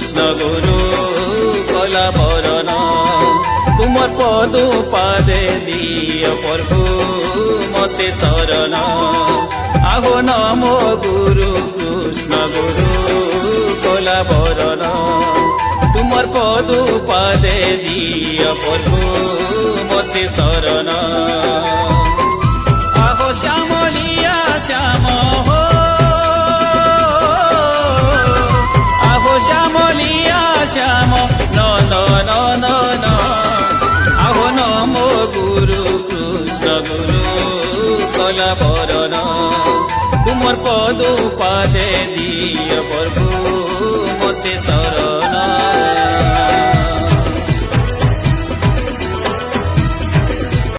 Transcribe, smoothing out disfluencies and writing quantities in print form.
কৃষ্ণ গুরু কলা বরণ তুমর পদ পাদে দিয় প্রভু মতে শরণ আহো নমো গুরু কৃষ্ণ গুরু কলা বরণ তুমর পদ পাদে দিয় প্রভু মতে শরণ আহো শ্যামলিয়া শ্যাম হো আহো শ্যামলিয়া শ্যাম নন্দন আহো নমো গুরু কৃষ্ণ গুরু কলা বরণ তুমর পদ পাদে দিয় প্রভু মতে শরণ